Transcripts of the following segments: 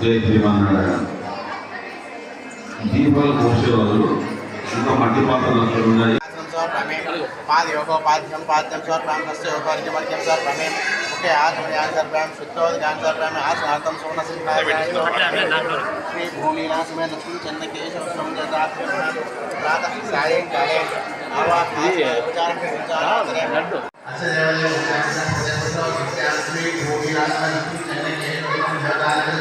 జై శ్రీమన్నారాయణ. దీపాలు పోసేవాళ్ళు ఇంకా మట్టి పాత్రలు అక్కడ ఉన్నాయి. पाद्योपाध्यम पाद्यम सर्वाम तस्योपर्जमर्जम सर्वमे मुखे आत्मयान सर्वम शुद्धोदगान सर्वम आस्वादम सोमनसिंहाय श्री भूमिनासमे लक्ष्मी चन्नकेशव संजदाभ्यं प्रातः सायंकाले आवाहनं उपचारं करें लड्डू श्री भूमिनासमे लक्ष्मी चन्नकेशव संजदाभ्यं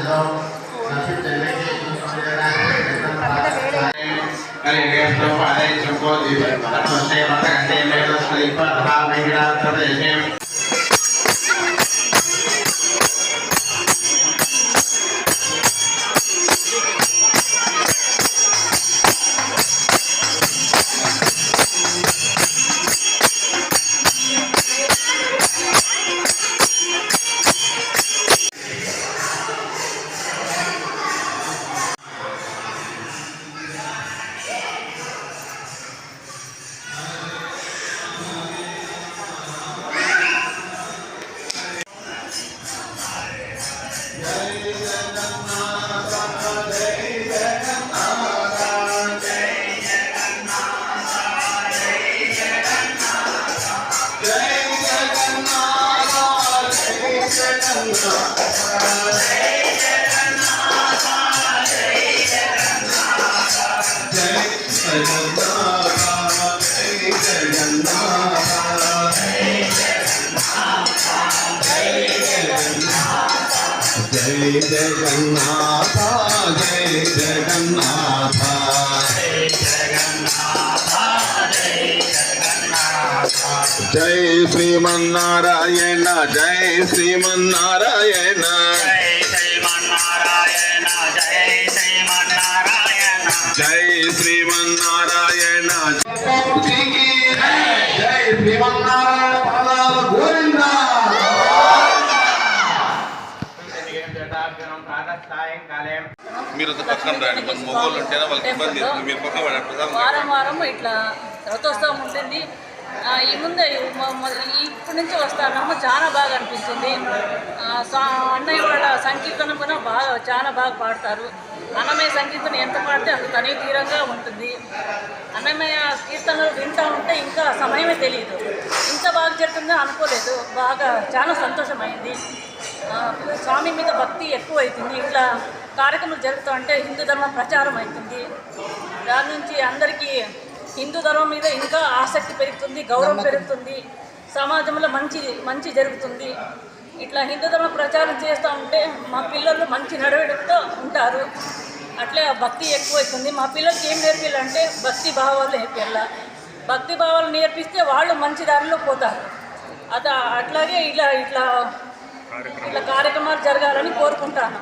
जय जगन्नाथ जय जगन्नाथ जय श्रीमन्नारायण जय श्रीमन्नारायण जय श्रीमन्नारायण जय श्रीमन्नारायण गोविंदा మీరు పక్కన రండి. మన మొగోళ్ళు ఉంటేనే వాళ్ళకి ఇబ్బంది. మీరు పక్కన వారం వారం ఇట్లా రథోత్సవం ఉంటుంది. ఈ ముందే ఇప్పటి నుంచి వస్తానమ్మ చాలా బాగా అనిపిస్తుంది. అన్నయ్య వాళ్ళ సంకీర్తన కూడా చాలా బాగా పాడతారు. అన్నమయ్య సంకీర్తన ఎంత పాడితే అంత తనే తీరంగా ఉంటుంది. అన్నమయ్య కీర్తనలు వింటూ ఉంటే ఇంకా సమయమే తెలియదు. ఇంత బాగా జరుగుతుందో అనుకోలేదు. బాగా చాలా సంతోషమైంది. స్వామి మీద భక్తి ఎక్కువ అవుతుంది. ఇట్లా కార్యక్రమాలు జరుగుతూ ఉంటే హిందూ ధర్మం ప్రచారం అవుతుంది. దాని నుంచి అందరికీ హిందూ ధర్మం మీద ఇంకా ఆసక్తి పెరుగుతుంది, గౌరవం పెరుగుతుంది, సమాజంలో మంచి జరుగుతుంది. ఇట్లా హిందూ ధర్మం ప్రచారం చేస్తూ ఉంటే మా పిల్లలు మంచి నడవడితో ఉంటారు. అట్లే భక్తి ఎక్కువ అవుతుంది. మా పిల్లలకి ఏం నేర్పించాలంటే భక్తి భావాలు నేర్పించాల. భక్తి భావాలు నేర్పిస్తే వాళ్ళు మంచి దారిలో పోతారు. అట్లాగే ఇట్లా కార్యక్రమాలు జరగాలని కోరుకుంటాను.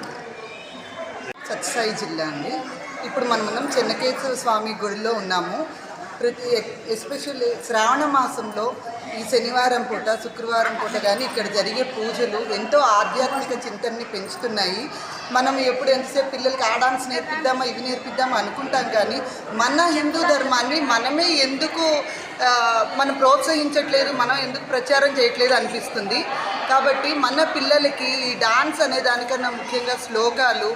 సత్యసాయి జిల్లా అండి. ఇప్పుడు మనం చెన్నకేశ్వర స్వామి గుడిలో ఉన్నాము. ఎస్పెషల్లీ శ్రావణ మాసంలో ఈ శనివారం పూట శుక్రవారం పూట కానీ ఇక్కడ జరిగే పూజలు ఎంతో ఆధ్యాత్మిక చింతనని పెంచుతున్నాయి. మనం ఎప్పుడు ఎంతసేపు పిల్లలకి ఆ డాన్స్ నేర్పిద్దామా ఇవి నేర్పిద్దామా అనుకుంటాం, కానీ మన హిందూ ధర్మాన్ని మనమే ఎందుకు మనం ప్రోత్సహించట్లేదు, మనం ఎందుకు ప్రచారం చేయట్లేదు అనిపిస్తుంది. కాబట్టి మన పిల్లలకి ఈ డాన్స్ అనే దానికన్నా ముఖ్యంగా శ్లోకాలు,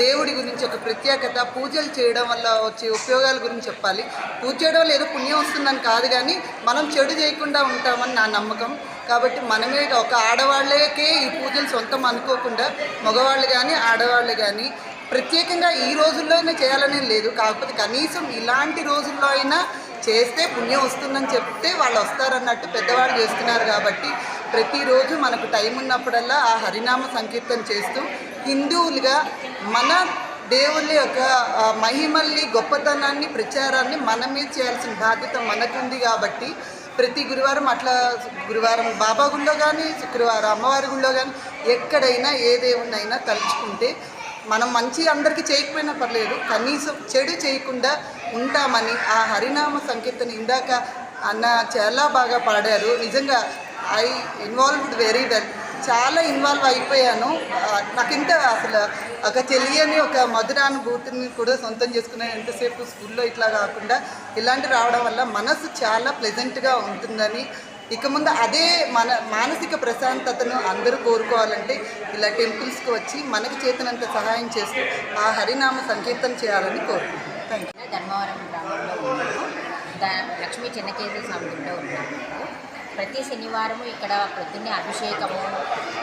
దేవుడి గురించి ఒక ప్రత్యేకత, పూజలు చేయడం వల్ల వచ్చే ఉపయోగాల గురించి చెప్పాలి. పూజ చేయడం వల్ల ఏదో పుణ్యం వస్తుందని కాదు, కానీ మనం చెడు చేయకుండా ఉంటామని నా నమ్మకం. కాబట్టి మనమే ఒక ఆడవాళ్ళకే ఈ పూజలు సొంతం అనుకోకుండా మగవాళ్ళు కానీ ఆడవాళ్ళు కానీ ప్రత్యేకంగా ఈ రోజుల్లోనే చేయాలనే లేదు. కాకపోతే కనీసం ఇలాంటి రోజుల్లో అయినా చేస్తే పుణ్యం వస్తుందని చెప్తే వాళ్ళు వస్తారన్నట్టు పెద్దవాళ్ళు చేస్తున్నారు. కాబట్టి ప్రతిరోజు మనకు టైం ఉన్నప్పుడల్లా ఆ హరినామ సంకీర్తన చేస్తూ హిందువులుగా మన దేవుళ్ళ యొక్క మహిమల్ని, గొప్పతనాన్ని, ప్రచారాన్ని మన మీద చేయాల్సిన బాధ్యత మనకుంది. కాబట్టి ప్రతి గురువారం గురువారం బాబా గుళ్ళో కానీ శుక్రవారం అమ్మవారి గుళ్ళో కానీ ఎక్కడైనా ఏ దేవుణ్ణైనా తలుచుకుంటే మనం మంచి అందరికీ చేయకపోయినా పర్లేదు, కనీసం చెడు చేయకుండా ఉంటామని ఆ హరినామ సంకీర్తన ఇందాక అన్న చాలా బాగా పాడారు. నిజంగా ఐ ఇన్వాల్వ్డ్ వెరీ వెల్. చాలా ఇన్వాల్వ్ అయిపోయాను. నాకింత అసలు ఒక తెలియని ఒక మధురానుభూతిని కూడా సొంతం చేసుకున్నాను. ఎంతసేపు స్కూల్లో ఇట్లా కాకుండా ఇలాంటి రావడం వల్ల మనసు చాలా ప్లెజెంట్గా ఉంటుందని ఇక ముందు అదే మన మానసిక ప్రశాంతతను అందరూ కోరుకోవాలంటే ఇలా టెంపుల్స్కి వచ్చి మనకి చేతనంత సహాయం చేస్తూ ఆ హరినామ సంకీర్తన చేయాలని కోరుకుంటున్నాను. Thank you. ధర్మవరం గ్రామంలో ఉన్నాము. లక్ష్మీ చెన్నకేశ్వర స్వామి గుడిలో ఉన్నాము. ప్రతి శనివారము ఇక్కడ పొద్దున్నే అభిషేకము,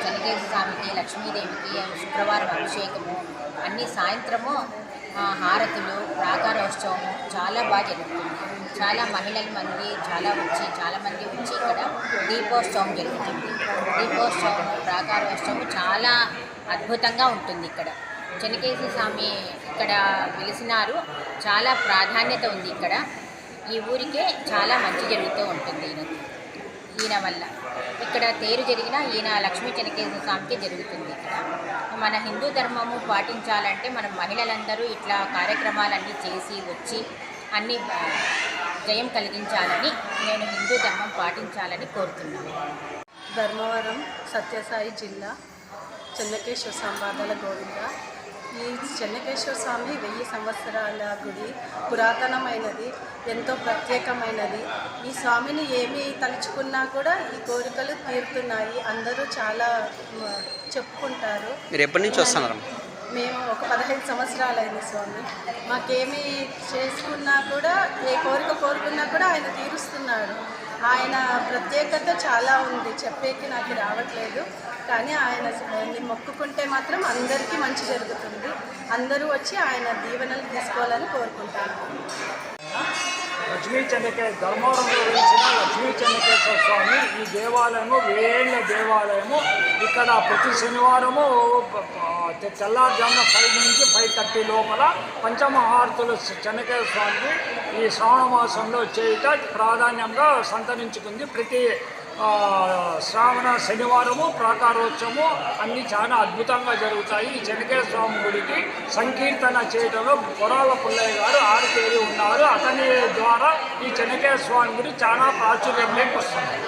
చెన్నకేశ్వర స్వామికి, లక్ష్మీదేవికి శుక్రవారం అభిషేకము, అన్ని సాయంత్రము హారతులు, ప్రాకారోత్సవము చాలా బాగా జరుగుతుంది. చాలా చాలామంది వచ్చి ఇక్కడ దీపోత్సవం జరుగుతుంది. దీపోత్సవం, ప్రాకారోత్సవం చాలా అద్భుతంగా ఉంటుంది. ఇక్కడ చెన్నకేశ్వర స్వామి ఇక్కడ వెలిసినారు. చాలా ప్రాధాన్యత ఉంది ఇక్కడ. ఈ ఊరికే చాలా మంచి జరుగుతూ ఉంటుంది ఈయన వల్ల. ఇక్కడ తేరు జరిగినా ఈయన లక్ష్మీ చెన్నకేశ్వర స్వామికి జరుగుతుంది. ఇక్కడ మన హిందూ ధర్మము పాటించాలంటే మనం మహిళలందరూ ఇట్లా కార్యక్రమాలన్నీ చేసి వచ్చి అన్ని జయం కలిగించాలని, నేను హిందూ ధర్మం పాటించాలని కోరుతున్నాను. ధర్మవరం సత్యసాయి జిల్లా చెన్నకేశ్వర సంవాదాల గోవింద. ఈ చెన్నకేశ్వర స్వామి 1000 సంవత్సరాల గుడి, పురాతనమైనది, ఎంతో ప్రత్యేకమైనది. ఈ స్వామిని ఏమి తలుచుకున్నా కూడా ఈ కోరికలు తీరుతున్నాయి. అందరూ చాలా చెప్పుకుంటారు. మీరు ఎప్పటి నుంచి వస్తున్నారు? మేము ఒక 15 సంవత్సరాలైంది స్వామి. మాకేమి చేసుకున్నా కూడా, ఏ కోరిక కోరుకున్నా కూడా ఆయన తీరుస్తున్నాడు. ఆయన ప్రత్యేకత చాలా ఉంది, చెప్పేకి నాకు రావట్లేదు. కానీ ఆయన మొక్కుకుంటే మాత్రం అందరికీ మంచి జరుగుతుంది. అందరూ వచ్చి ఆయన దీవెనలు తీసుకోవాలని కోరుకుంటాను. లక్ష్మీ చెన్నకేశ్వర ధర్మవరంలో వెలిసిన లక్ష్మీ చెన్నకేశ్వర స్వామి ఈ దేవాలయము వేళ్ళ దేవాలయము. ఇక్కడ ప్రతి శనివారము తెల్లారుజామున 5 నుంచి 5:30 లోపల పంచమహారతులు చెన్నకేశ్వర స్వామికి ఈ శ్రావణ మాసంలో చేయుట ప్రాధాన్యంగా సంతరించుకుంది. ప్రతి శ్రావణ శనివారము ప్రాకారోత్సవము అన్నీ చాలా అద్భుతంగా జరుగుతాయి. ఈ చెన్నకేశ్వర స్వామి గుడికి సంకీర్తన చేయడంలో పొరాల పుల్లయ్య గారు ఆరితేరి ఉన్నారు. అతని ద్వారా ఈ చెన్నకేశ్వర స్వామి గుడి చాలా ప్రాచుర్యంలోకి వస్తుంది.